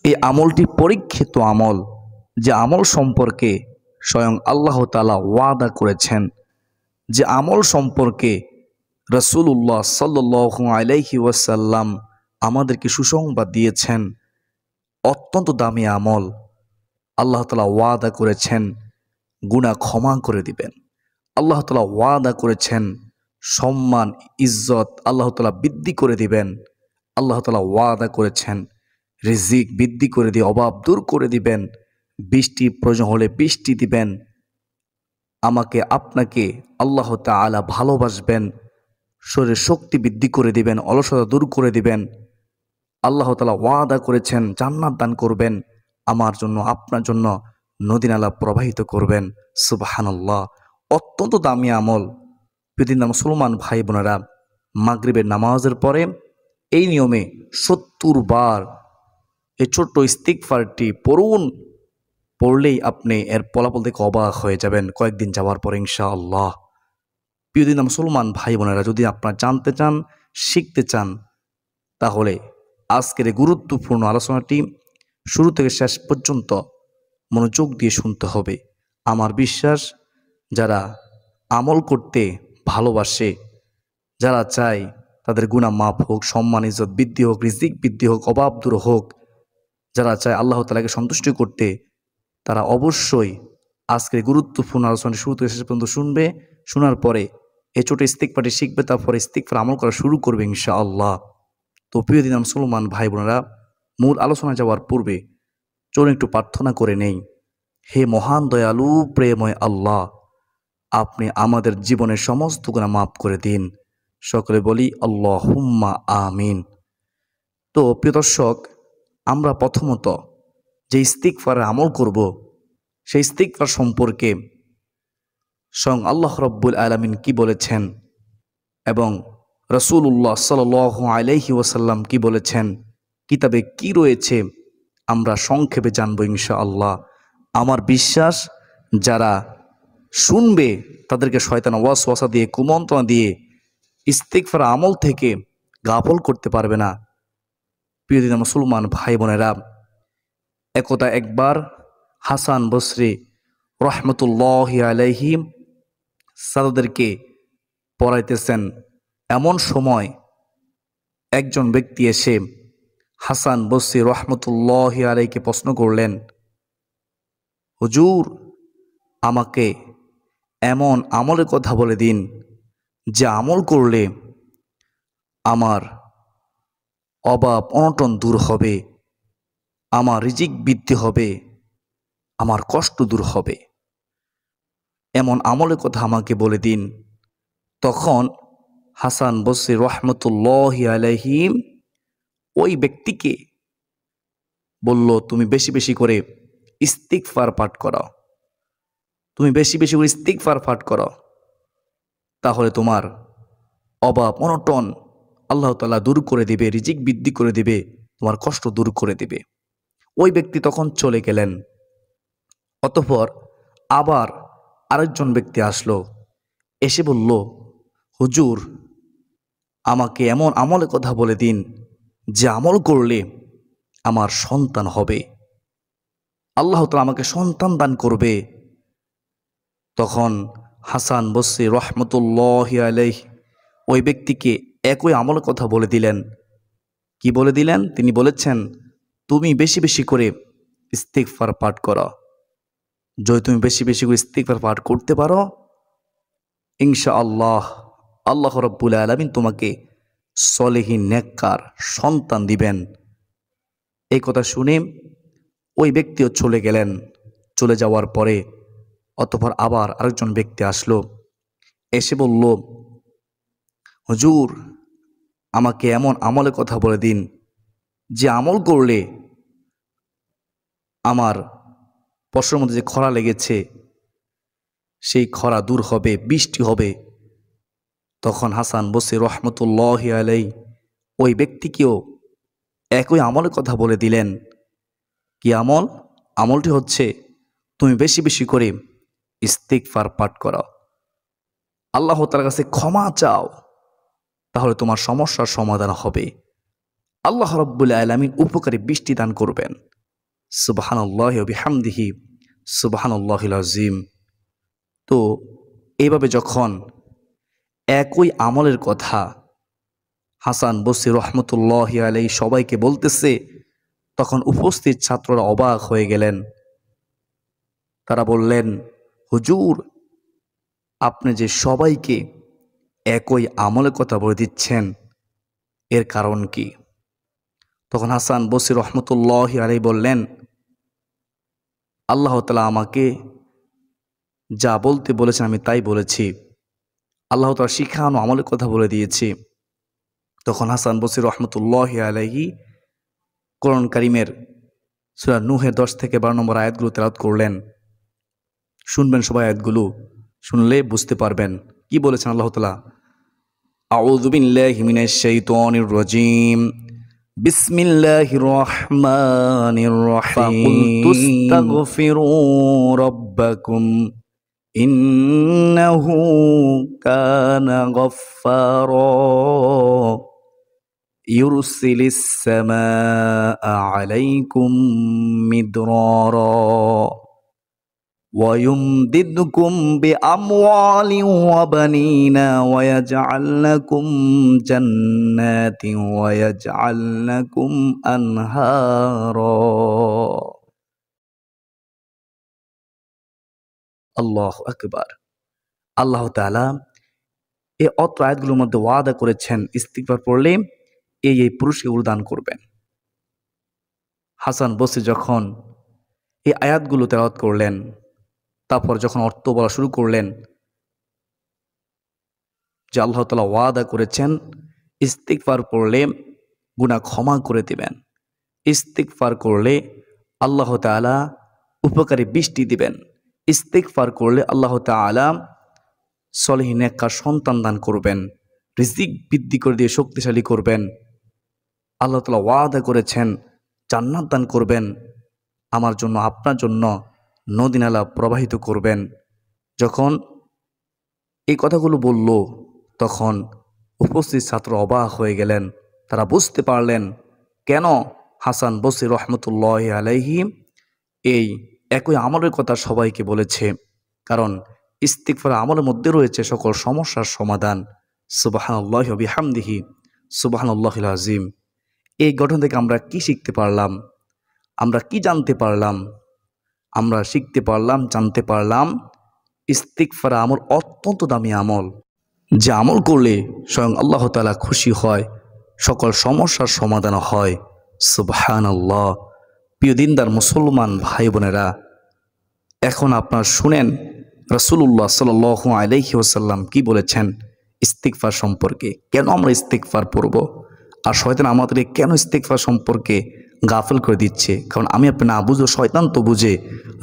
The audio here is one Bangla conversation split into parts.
এই আমলটি পরীক্ষিত আমল, যে আমল সম্পর্কে স্বয়ং আল্লাহ তাআলা ওয়াদা করেছেন, যে আমল সম্পর্কে রাসূলুল্লাহ সাল্লাল্লাহু আলাইহি ওয়াসাল্লাম আমাদেরকে সুসংবাদ দিয়েছেন। অত্যন্ত দামি আমল। আল্লাহ তাআলা ওয়াদা করেছেন গুনাহ ক্ষমা করে দিবেন। আল্লাহ তাআলা ওয়াদা করেছেন সম্মান ইজ্জত আল্লাহ তাআলা বৃদ্ধি করে দিবেন। আল্লাহ তাআলা ওয়াদা করেছেন রিজিক বৃদ্ধি করে দিয়ে অভাব দূর করে দিবেন। বৃষ্টি প্রয়োজন হলে বৃষ্টি দিবেন। আমাকে আপনাকে আল্লাহ তাআলা ভালোবাসবেন, শরীরের শক্তি বৃদ্ধি করে দিবেন, অলসতা দূর করে দিবেন। আল্লাহ তাআলা ওয়াদা করেছেন জান্নাত দান করবেন, আমার জন্য আপনার জন্য নদী নালা প্রবাহিত করবেন। সুবহানাল্লাহ। অত্যন্ত দামি আমল। পৃথিবীর মুসলমান ভাই বোনেরা, মাগরিবের নামাজের পরে এই নিয়মে ৭০ বার এই ছোট্ট ইস্তিগফারটি পড়ুন। পড়লেই আপনি এর ফলাফল দেখে অবাক হয়ে যাবেন কয়েকদিন যাওয়ার পরে ইনশাআল্লাহ। প্রিয়দিন মুসলমান ভাই বোনেরা, যদি আপনারা জানতে চান, শিখতে চান, তাহলে আজকের এই গুরুত্বপূর্ণ আলোচনাটি শুরু থেকে শেষ পর্যন্ত মনোযোগ দিয়ে শুনতে হবে। আমার বিশ্বাস, যারা আমল করতে ভালোবাসে, যারা চায় তাদের গুনাহ মাফ হোক, সম্মান ইজ্জত বৃদ্ধি হোক, রিজিক বৃদ্ধি হোক, অভাব দূর হোক, যারা চায় আল্লাহ তাআলাকে সন্তুষ্টি করতে, তারা অবশ্যই আজকের গুরুত্বপূর্ণ আলোচনাটি শুরু থেকে শেষ পর্যন্ত শুনবে। শোনার পরে এই ছোট ইস্তিগফারটি শিখবে, তারপরে ইস্তিগফার আমল করা শুরু করবে ইনশাআল্লাহ। তো প্রিয় দিন মুসলমান ভাই বোনেরা, মূল আলোচনা যাওয়ার পূর্বে চলুন একটু প্রার্থনা করে নেই। হে মহান দয়ালু প্রেমময় আল্লাহ, আপনি আমাদের জীবনের সমস্ত গুনাহ মাফ করে দিন। সকলে বলি আল্লাহুম্মা আমিন। তো প্রিয় দর্শক, আমরা প্রথমত যে ইস্তিগফারের আমল করব, সেই ইস্তিগফার সম্পর্কে স্বয়ং আল্লাহ রাব্বুল আলামিন কি বলেছেন এবং রাসূলুল্লাহ সাল্লাল্লাহু আলাইহি ওয়াসাল্লাম কি বলেছেন, কিতাবে কি রয়েছে, আমরা সংক্ষেপে জানবো ইনশাআল্লাহ। আমার বিশ্বাস, যারা শুনবে তাদেরকে শয়তান ওয়াসওয়াসা দিয়ে, কুমন্ত্রণা দিয়ে ইস্তিগফার আমল থেকে গাফল করতে পারবে না। প্রিয় দিন মুসলমান ভাই বোনেরা, একদা একবার হাসান বসরি রহমতুল্লাহি আলাইহি ছাত্রদেরকে পড়াইতেছেন। এমন সময় একজন ব্যক্তি এসে হাসান বসরি রহমতুল্লাহি আলাইহিকে প্রশ্ন করলেন, হুজুর, আমাকে এমন আমলের কথা বলে দিন যে আমল করলে আমার অভাব অনটন দূর হবে, আমার রিজিক বৃদ্ধি হবে, আমার কষ্ট দূর হবে। এমন আমলের কথা আমাকে বলে দিন। তখন হাসান বসরি রহমতুল্লাহি আলাইহি ওই ব্যক্তিকে বলল, তুমি বেশি বেশি করে ইস্তিগফার পাঠ করো, তুমি বেশি বেশি করে ইস্তিগফার পাঠ করো, তাহলে তোমার অভাব অনটন আল্লাহ তাআলা দূর করে দিবে, রিজিক বৃদ্ধি করে দিবে, তোমার কষ্ট দূর করে দিবে। ওই ব্যক্তি তখন চলে গেলেন। অতঃপর আবার আরেকজন ব্যক্তি আসলো, এসে বলল, হুজুর, আমাকে এমন আমলের কথা বলে দিন যে আমল করলে আমার সন্তান হবে, আল্লাহ তাআলা আমাকে সন্তান দান করবে। তখন হাসান বসরি রহমতুল্লাহি আলাইহি ওই ব্যক্তিকে একই আমলের কথা বলে দিলেন। কি বলে দিলেন? তিনি বলেছেন, তুমি বেশি বেশি করে ইস্তিগফার পাঠ করো। যদি তুমি বেশি বেশি করে ইস্তিগফার পাঠ করতে পারো, ইনশাআল্লাহ আল্লাহ রাব্বুল আলামিন তোমাকে সলিহিন নেককার সন্তান দিবেন। এই কথা শুনে ওই ব্যক্তিও চলে গেলেন। চলে যাওয়ার পরে অতঃপর আবার আরেকজন ব্যক্তি আসলো, এসে বলল, হুজুর, আমাকে এমন আমলের কথা বলে দিন যে আমল করলে আমার ফসলের মধ্যে যে খরা লেগেছে সেই খরা দূর হবে, বৃষ্টি হবে। তখন হাসান বসরি রহমতুল্লাহি আলাইহি ওই ব্যক্তিকেও একই আমলের কথা বলে দিলেন। কি আমল? আমলটি হচ্ছে, তুমি বেশি বেশি করে ইস্তিগফার পাঠ করো, আল্লাহ তাআলার কাছে ক্ষমা চাও, তাহলে তোমার সমস্যার সমাধান হবে। আল্লাহ রাব্বুল আলামিন উপকারী বৃষ্টি দান করবেন। সুবহানাল্লাহি ওয়া বিহামদিহি সুবহানাল্লাহিল আযীম। তো এইভাবে যখন একই আমলের কথা হাসান বসরি রহমতুল্লাহি আলাইহি সবাইকে বলতেছে, তখন উপস্থিত ছাত্ররা অবাক হয়ে গেলেন। তারা বললেন, হুজুর, আপনি যে সবাইকে একই আমলের কথা বলে দিচ্ছেন, এর কারণ কি? তখন হাসান বসরি রহমতুল্লাহি আলাইহি বললেন, আল্লাহ তাআলা আমাকে যা বলতে বলেছেন আমি তাই বলেছি। আল্লাহ তাআলা শিখানো আমলের কথা বলে দিয়েছি। তখন হাসান বসরি রহমতুল্লাহি আলাইহি কোরআন কারীমের সূরা নূহের 10 থেকে 12 নম্বর আয়াতগুলো তেলাওয়াত করলেন। শুনবেন সবাই আয়াতগুলো, শুনলে বুঝতে পারবেন কি বলেছেন আল্লাহ তাআলা। আউযু বিল্লাহি মিনাশ শাইতানির রাজীম। বিসমিল্লাহির রহমানির রহিম। ফাকুলতুস্তাগফিরু রাব্বাকুম ইন্নাহু কানা গফফারা ইউরসিলিস সামাআ আলাইকুম মিদরারা ويمددكم بأموال وبنين ويجعل لكم جنات ويجعل لكم أنهارا আল্লাহ আকবার। আল্লাহ তাআলা এই অত্র আয়াতগুলোর মধ্যে ওয়াদা করেছেন ইস্তিগফার পড়লে এই পুরস্কারগুলো দান করবেন। হাসান বসরি যখন এই আয়াতগুলো তেলাওয়াত করলেন, তারপর যখন অর্থ বলা শুরু করলেন যে আল্লাহ তাআলা ওয়াদা করেছেন ইস্তিগফার পড়লে গুনাহ ক্ষমা করে দিবেন, ইস্তিগফার করলে আল্লাহ তাআলা উপকারী বৃষ্টি দিবেন, ইস্তিগফার করলে আল্লাহ তাআলা সলিহ নেককার সন্তান দান করবেন, রিজিক বৃদ্ধি করে দিয়ে শক্তিশালী করবেন। আল্লাহ তাআলা ওয়াদা করেছেন জান্নাত দান করবেন, আমার জন্য আপনার জন্য নদী নালা প্রবাহিত করবেন। যখন এই কথাগুলো বলল, তখন উপস্থিত ছাত্র অবাক হয়ে গেলেন। তারা বুঝতে পারলেন কেন হাসান বসরি রহমতুল্লাহি আলাইহি এই একই আমলের কথা সবাইকে বলেছে। কারণ ইস্তিগফার আমলের মধ্যে রয়েছে সকল সমস্যার সমাধান। সুবহানাল্লাহি ওয়া বিহামদিহি সুবহানাল্লাহিল আযীম। এই গঠন থেকে আমরা কি শিখতে পারলাম? আমরা কি জানতে পারলাম? আমরা শিখতে পারলাম, জানতে পারলাম ইস্তিগফার আমল অত্যন্ত দামি আমল, যে আমল করলে স্বয়ং আল্লাহ তাআলা খুশি হয়, সকল সমস্যার সমাধান হয়। সুবহানাল্লাহ। প্রিয় দিনদার মুসলমান ভাই বোনেরা, এখন আপনারা শুনেন রাসূলুল্লাহ সাল্লাল্লাহু আলাইহি ওয়াসাল্লাম কি বলেছেন ইস্তিগফার সম্পর্কে। কেন আমরা ইস্তিগফার পড়ব, আর শয়তান আমাদেরকে কেন ইস্তিগফার সম্পর্কে গাফেল করে দিচ্ছে? কারণ আমি আপনি না বুঝো, শয়তান তো বুঝে।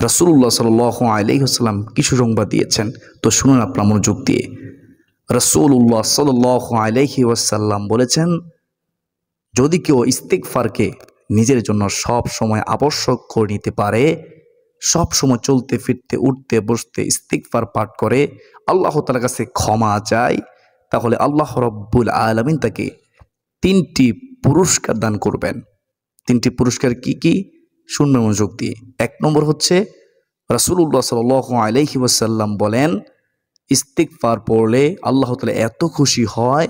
রাসূলুল্লাহ সাল্লাল্লাহু আলাইহি ওয়াসাল্লাম কি সুসংবাদ দিয়েছেন, তো শুনুন আপনার মনোযোগ দিয়ে। রাসূলুল্লাহ সাল্লাল্লাহু আলাইহি ওয়াসাল্লাম বলেছেন, যদি কেউ ইস্তিগফারকে নিজের জন্য সব সময় আবশ্যক করে নিতে পারে, সব সময় চলতে ফিরতে উঠতে বসতে ইস্তিগফার পাঠ করে, আল্লাহ তাআলার কাছে ক্ষমা চায়, তাহলে আল্লাহ রাব্বুল আলামিন তাকে 3টি পুরস্কার দান করবেন। 3টি পুরস্কার কি কি? শুনবেন মনোযোগ দিয়ে। 1 নম্বর হচ্ছে রাসূলুল্লাহ সাল্লাল্লাহু আলাইহি ওয়াসাল্লাম বলেন, ইস্তিগফার পড়লে আল্লাহ তাআলা এত খুশি হয়,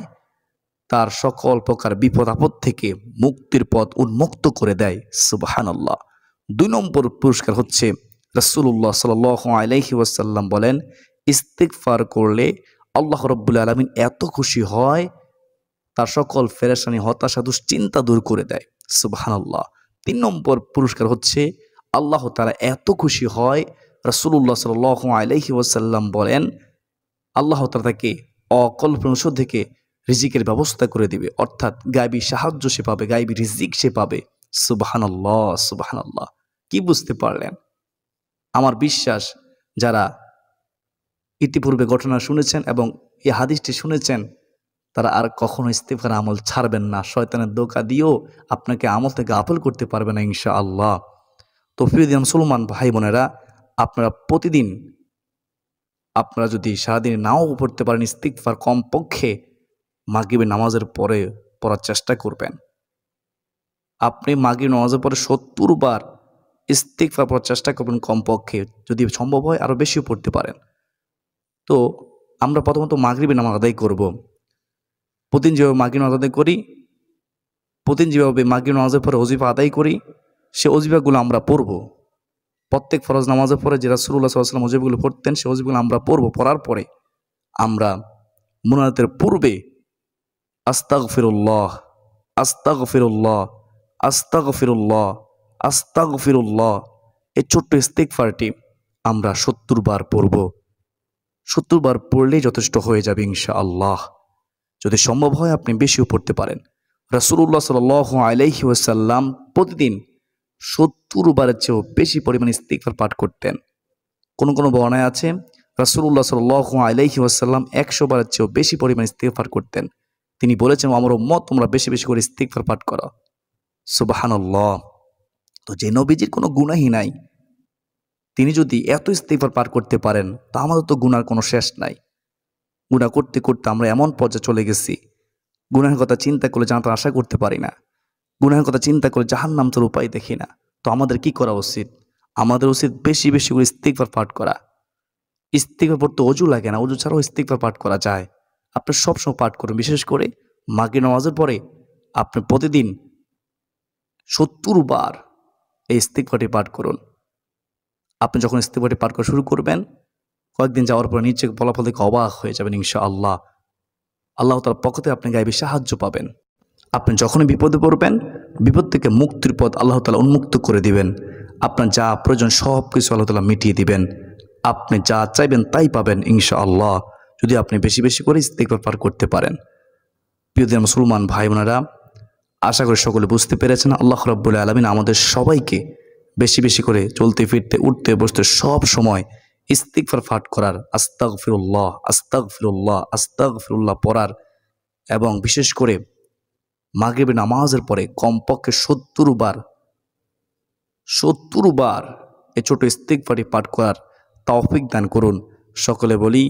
তার সকল প্রকার বিপদ আপদ থেকে মুক্তির পথ উন্মুক্ত করে দেয়। সুবহানাল্লাহ। 2 নম্বর পুরস্কার হচ্ছে রাসূলুল্লাহ সাল্লাল্লাহু আলাইহি ওয়াসাল্লাম বলেন, ইস্তিগফার করলে আল্লাহ রাব্বুল আলামিন এত খুশি হয়, তার সকল পেরেশানি, হতাশা, দুশ্চিন্তা দূর করে দেয়। সুবহানাল্লাহ। 3 নম্বর পুরস্কার হচ্ছে আল্লাহ তাআলা এত খুশি হয়, রাসূলুল্লাহ সাল্লাল্লাহু আলাইহি ওয়াসাল্লাম বলেন, আল্লাহ তাআলা তাকে অকল্পনীয় উৎস থেকে রিজিকের ব্যবস্থা করে দিবে, অর্থাৎ গায়বী সাহায্য সে পাবে, গায়বী রিজিক সে পাবে। সুবহানাল্লাহ, সুবহানাল্লাহ। কি বুঝতে পারলেন? আমার বিশ্বাস যারা ইতিপূর্বে ঘটনা শুনেছেন এবং এই হাদিসটি শুনেছেন, তারা আর কখনো ইস্তিগফার আমল ছাড়বেন না। শয়তানের ধোঁকা দিয়েও আপনাকে আমল থেকে গাফেল করতে পারবে না ইনশাআল্লাহ। তো প্রিয় মুসলমান ভাই বোনেরা, আপনারা প্রতিদিন, আপনারা যদি সারাদিন নাও পড়তে পারেন ইস্তিগফার, কমপক্ষে মাগরিবের নামাজের পরে পড়ার চেষ্টা করবেন। আপনি মাগরিব নামাজের পরে ৭০ বার ইস্তিগফার পড়ার চেষ্টা করবেন কমপক্ষে, যদি সম্ভব হয় আরও বেশিও পড়তে পারেন। তো আমরা প্রথমত মাগরিবের নামাজ আদায় করব। প্রতিদিন যেভাবে মাগরিব নামাজ আদায় করি, প্রতিদিন যেভাবে মাগরিব নামাজের পরে ওজিফা আদায় করি, সে ওজিফাগুলো আমরা পড়ব। প্রত্যেক ফরজ নামাজের পরে যে রাসূলুল্লাহ সাল্লাল্লাহু আলাইহি ওয়াসাল্লাম ওজিফাগুলো পড়তেন, সে ওজিফাগুলো আমরা পড়ব। পড়ার পরে আমরা মুনাজাতের পূর্বে আস্তাগফিরুল্লাহ, আস্তাগফিরুল্লাহ, আস্তাগফিরুল্লাহ, আস্তাগফিরুল্লাহ এই ছোট্ট ইস্তিগফারটি আমরা ৭০ বার পড়ব। ৭০ বার পড়লেই যথেষ্ট হয়ে যাবে ইনশাআল্লাহ। যদি সম্ভব হয় আপনি বেশিও পড়তে পারেন। রাসূলুল্লাহ সাল্লাল্লাহু আলাইহি ওয়াসাল্লাম প্রতিদিন ৭০ বারের চেয়েও বেশি পরিমাণে ইস্তিগফার পাঠ করতেন। কোনো কোনো বর্ণনায় আছে রাসূলুল্লাহ সাল্লাল্লাহু আলাইহি ওয়াসাল্লাম ১০০ বারের চেয়েও বেশি পরিমাণে ইস্তিগফার করতেন। তিনি বলেছেন, আমার উম্মত তোমরা বেশি বেশি করে ইস্তিগফার পাঠ করো। সুবহানাল্লাহ। তো যে নবীজির কোনো গুনাহই নাই, তিনি যদি এত ইস্তিগফার পাঠ করতে পারেন, তা আমাদের তো গুনার কোনো শেষ নাই। গুনাহ করতে করতে আমরা এমন পর্যায়ে চলে গেছি, গুনাহের কথা চিন্তা করলে জান্নাত আশা করতে পারি না, গুনাহের কথা চিন্তা করে জাহান্নাম তোর উপায় দেখি না। তো আমাদের কি করা উচিত? আমাদের উচিত বেশি বেশি করে ইস্তিগফার পাঠ করা। ইস্তিগফার পড়তে অজু লাগে না, অজু ছাড়াও ইস্তিগফার পাঠ করা যায়। আপনি সবসময় পাঠ করুন। বিশেষ করে মাগরিব নামাজের পরে আপনি প্রতিদিন ৭০ বার এই ইস্তিগফারটি পাঠ করুন। আপনি যখন ইস্তিগফারটি পাঠ করা শুরু করবেন, কয়েকদিন যাওয়ার পরে নিচে ফলাফল দেখে অবাক হয়ে যাবেন ইনশাআল্লাহ। আল্লাহ তাআলার পক্ষ থেকে আপনি গায়েবী সাহায্য পাবেন। আপনি যখনই বিপদে পড়বেন, বিপদ থেকে মুক্তির পথ আল্লাহ তাআলা উন্মুক্ত করে দিবেন। আপনার যা প্রয়োজন সব কিছু আল্লাহ তাআলা মিটিয়ে দিবেন। আপনি যা চাইবেন তাই পাবেন ইনশাআল্লাহ, যদি আপনি বেশি বেশি করে ইস্তিগফার পাঠ করতে পারেন। প্রিয় দিনের মুসলমান ভাই বোনেরা, আশা করি সকলে বুঝতে পেরেছেন। আল্লাহ রাব্বুল আলামিন আমাদের সবাইকে বেশি বেশি করে চলতে ফিরতে উঠতে বসতে সব সময় ইস্তিগফার পাঠ করার, আস্তাগফিরুল্লাহ, আস্তাগফিরুল্লাহ, আস্তাগফিরুল্লাহ পড়ার, এবং বিশেষ করে মাগরিবের নামাজের পরে কমপক্ষে ৭০ বার এই ছোট ইস্তিগফারটি পাঠ করার তৌফিক দান করুন। সকলে বলি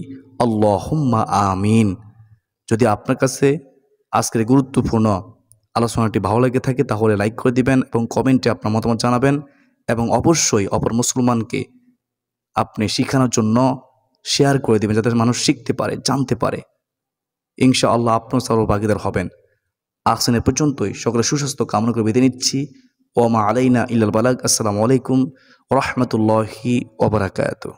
আল্লাহুম্মা আমিন। যদি আপনার কাছে আজকের গুরুত্বপূর্ণ আলোচনাটি ভালো লেগে থাকে তাহলে লাইক করে দিবেন এবং কমেন্টে আপনার মতামত জানাবেন, এবং অবশ্যই অপর মুসলমানকে আপনি শেখানোর জন্য শেয়ার করে দিবেন, যাতে মানুষ শিখতে পারে, জানতে পারে। ইনশাআল্লাহ আপনার সর্বভাগীদার হবেন। আজকের পর্যন্তই সকলে সুস্বাস্থ্য কামনা করে বিদায় নিচ্ছি। ওয়া মা আলাইনা ইল্লাল বালাগ। আসসালামু আলাইকুম ওয়া রাহমাতুল্লাহি ওয়া বারাকাতুহু।